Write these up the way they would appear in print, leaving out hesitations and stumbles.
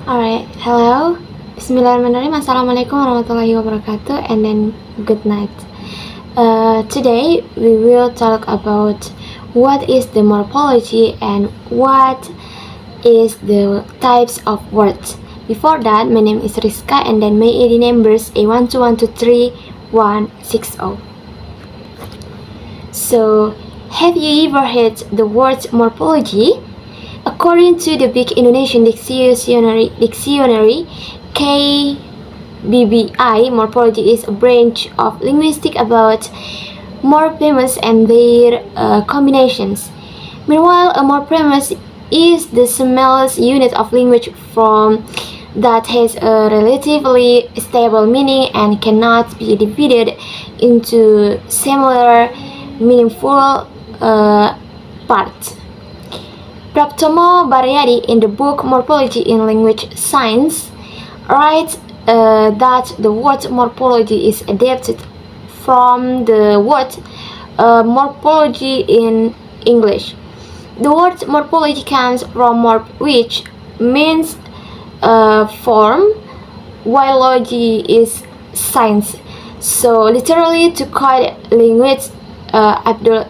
Alright, hello. Bismillahirrahmanirrahim. Assalamualaikum warahmatullahi wabarakatuh. And then good night. Today we will talk about what is the morphology and what is the types of words. Before that, my name is Riska and then my ID numbers A121231160. So, have you ever heard the word morphology? According to the Big Indonesian Dictionary KBBI, morphology is a branch of linguistics about morphemes and their combinations. Meanwhile, a morpheme is the smallest unit of language form that has a relatively stable meaning and cannot be divided into similar meaningful parts. Praptomo Baryadi, in the book Morpology in Language Science, writes that the word morphology is adapted from the word morphology in English. The word morphology comes from morph, which means form, while logy is science. So literally, to quote linguist Abdul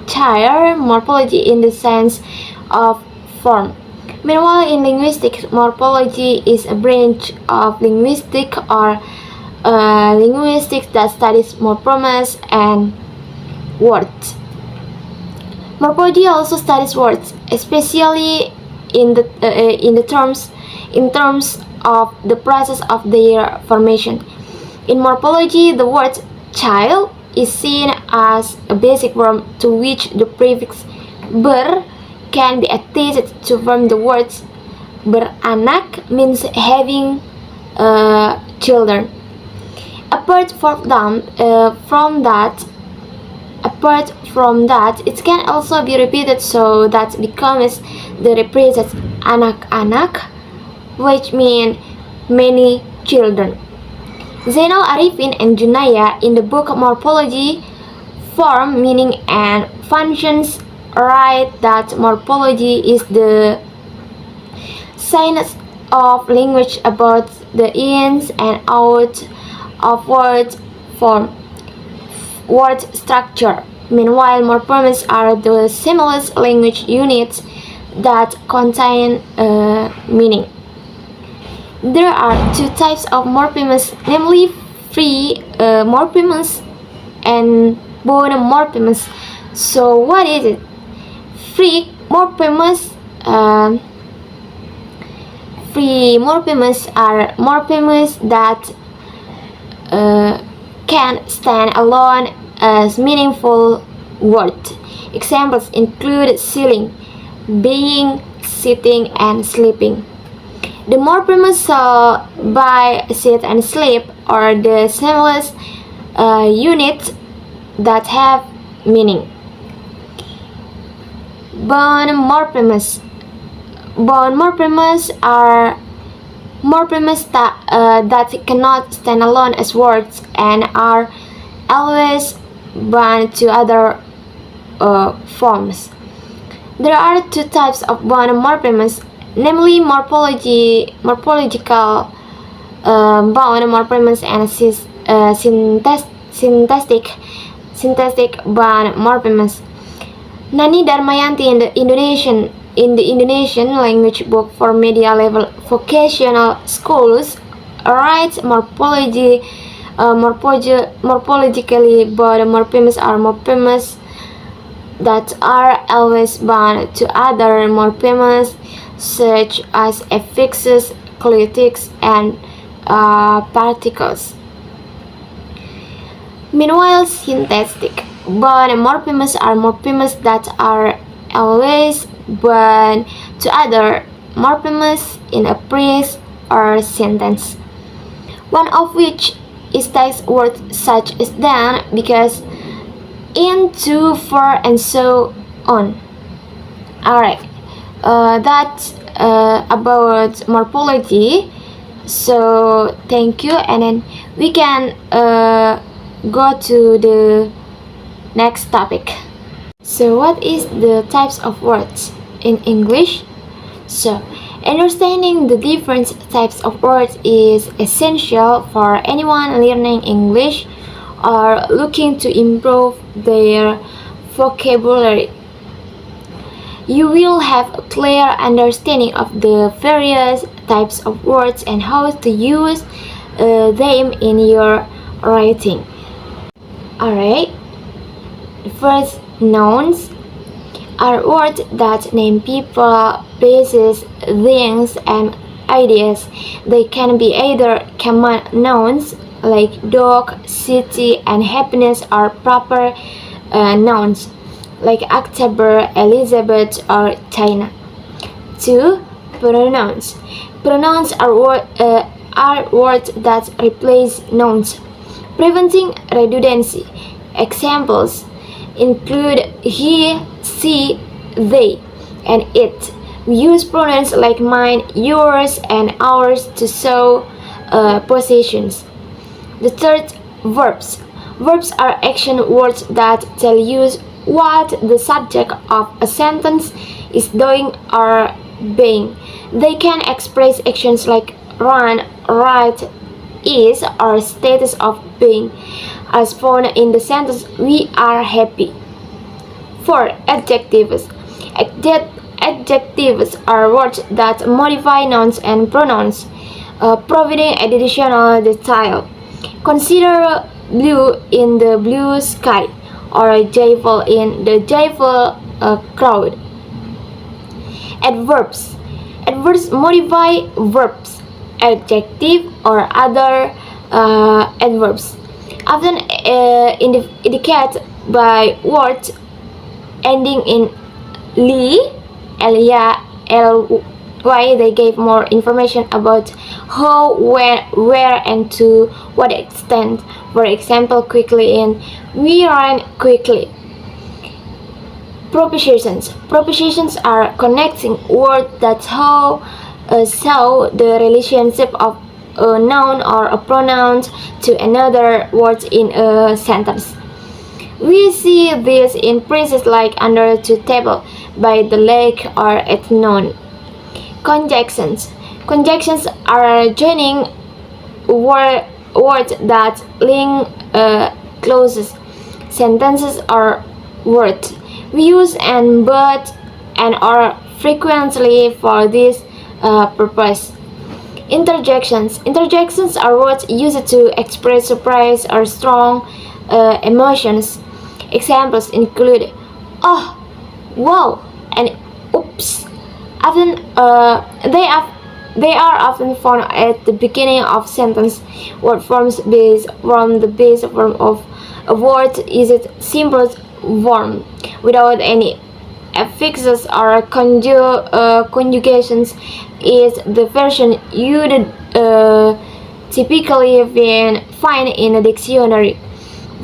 Chair, morphology in the sense of form. Meanwhile, in linguistics, morphology is a branch of linguistics or linguistics that studies morphemes and words. Morphology also studies words, especially in terms of the process of their formation. In morphology, the word child is seen as a basic form to which the prefix ber can be attached to form the words beranak, means having children. Apart from that, it can also be repeated so that becomes the represent anak-anak, which mean many children. Zainal Arifin and Junaya, in the book Morphology, Form, Meaning and Functions, write that morphology is the science of language about the ins and outs of word form, word structure. Meanwhile, morphemes are the simplest language units that contain meaning. There are two types of morphemes, namely free morphemes and bond morphemes. So what is it? Free morphemes are morphemes that can stand alone as meaningful words. Examples include ceiling, being, sitting, and sleeping. The morphemes by sit and sleep are the simplest units that have meaning. Bond morphemes are morphemes that cannot stand alone as words and are always bound to other forms. There are two types of bond morphemes, namely morphological bound morphemes and syntactic bound morphemes. Nani Darmayanti, in the Indonesian language book for media level vocational schools, writes morphologically bound morphemes are morphemes that are always bound to other morphemes such as affixes, clitics, and particles. Meanwhile, syntactic bound morphemes are morphemes that are always bound to other morphemes in a phrase or sentence, one of which is text words such as then, because, in, to, for, and so on. Alright, that's about morphology. So thank you, and then we can go to the next topic. So what is the types of words in English? So Understanding the different types of words is essential for anyone learning English or looking to improve their vocabulary. You will have a clear understanding of the various types of words and how to use them in your writing. Alright, first, nouns are words that name people, places, things, and ideas. They can be either common nouns like dog, city, and happiness, or proper nouns like October, Elizabeth, or China. 2. Pronouns. Pronouns are words that replace nouns, preventing redundancy. Examples include he, she, they, and it. We use pronouns like mine, yours, and ours to show possessions. The third, verbs. Verbs are action words that tell you what the subject of a sentence is doing or being. They can express actions like run, write, is, or status of being, as found in the sentence we are happy. 4. Adjectives. Adjectives are words that modify nouns and pronouns, providing additional detail. Consider blue in the blue sky, or joyful in the joyful crowd. Adverbs. Adverbs modify verbs, adjective, or other adverbs, often indicated by words ending in ly, ly. They gave more information about how, when, where, and to what extent. For example, quickly in we ran quickly. Propositions. Propositions are connecting words that show the relationship of a noun or a pronoun to another word in a sentence. We see this in phrases like under the table, by the lake, or at noon. Conjunctions. Conjunctions are joining words that link clauses, sentences, or words. We use and but and or frequently for this purpose. Interjections. Interjections are words used to express surprise or strong emotions. Examples include oh, wow, and oops. Often they are often found at the beginning of sentence. Word forms based from the base form of a word is its simplest form, without any affixes or conjugations, is the version you typically find in a dictionary.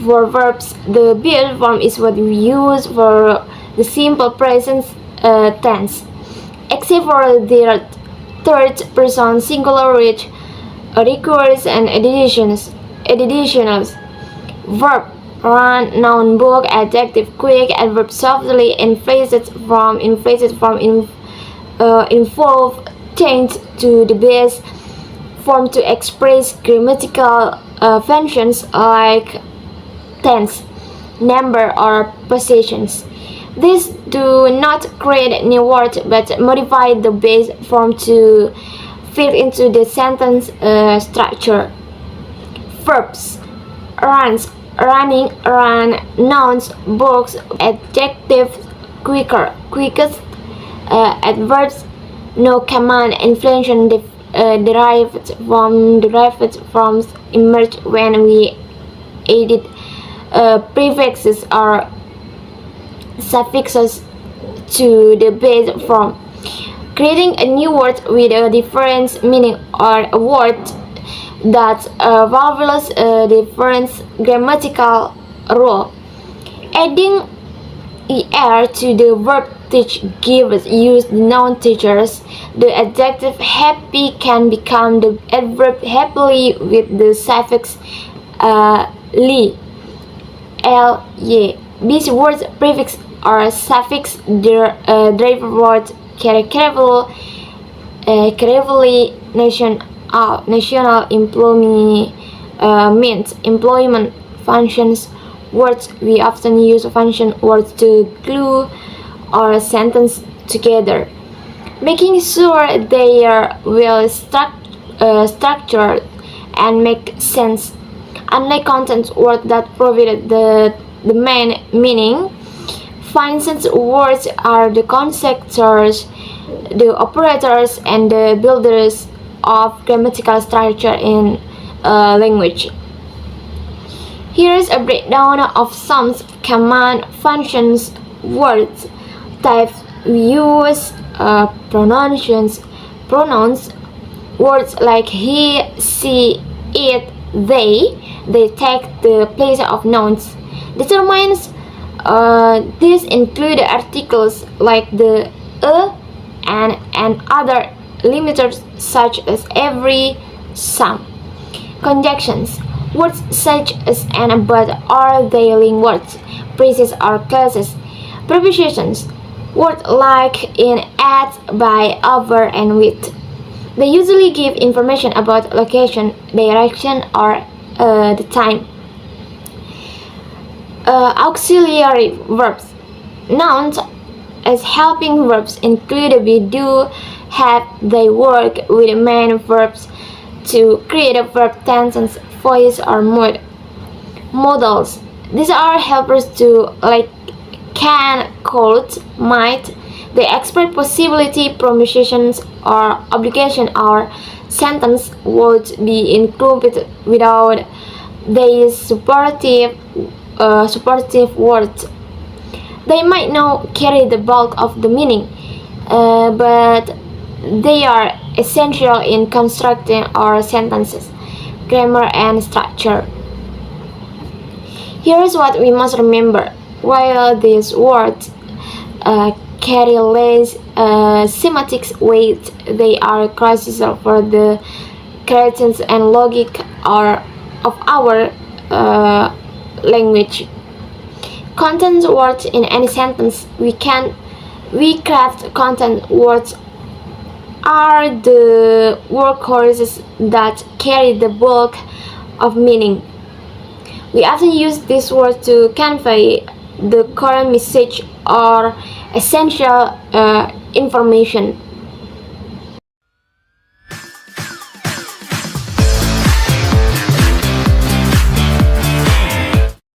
For verbs, the build form is what we use for the simple present tense, except for the third person singular, which requires an additionals. Verb: run, noun, book, adjective, quick, adverb, softly, inflated from involve change to the base form to express grammatical functions like tense, number, or possessions. These do not create new words but modify the base form to fit into the sentence structure. Verbs: runs, running, run, nouns, books, adjectives, quicker, quickest, adverbs, no command, inflection derived from emerge when we added prefixes or suffixes to the base form, creating a new word with a different meaning, or a word that fulfills a different grammatical rule. Adding er to the verb teach gives use the noun teachers. The adjective happy can become the adverb happily with the suffix ly. These words prefix or suffix derive word careful creatively national employment functions words. We often use function words to glue our sentence together, making sure they are well structured and make sense. Unlike content words that provide the main meaning, functions words are the constructors, the operators, and the builders of grammatical structure in a language. Here is a breakdown of some command functions words types we use. Pronouns words like he, she, it, they take the place of nouns. Determines these include articles like the and other limiters such as every, some. Conjunctions words such as and but are dealing words, phrases or clauses. Prepositions words like in, at, by, over, and with. They usually give information about location, direction, or the time. Auxiliary verbs. Nouns as helping verbs include be, do, have, they work with main verbs to create a verb tenses, voice, or mood. Modals. These are helpers to like can, could, might. They express possibility, propositions, or obligation or sentence would be included without these supportive words. They might not carry the bulk of the meaning, but they are essential in constructing our sentences, grammar, and structure. Here is what we must remember. While these words carry less semantic weight, they are crucial for the coherence and logic of our language. Content words in any sentence we craft. Content words are the workhorses that carry the bulk of meaning. We often use this word to convey the current message or essential information.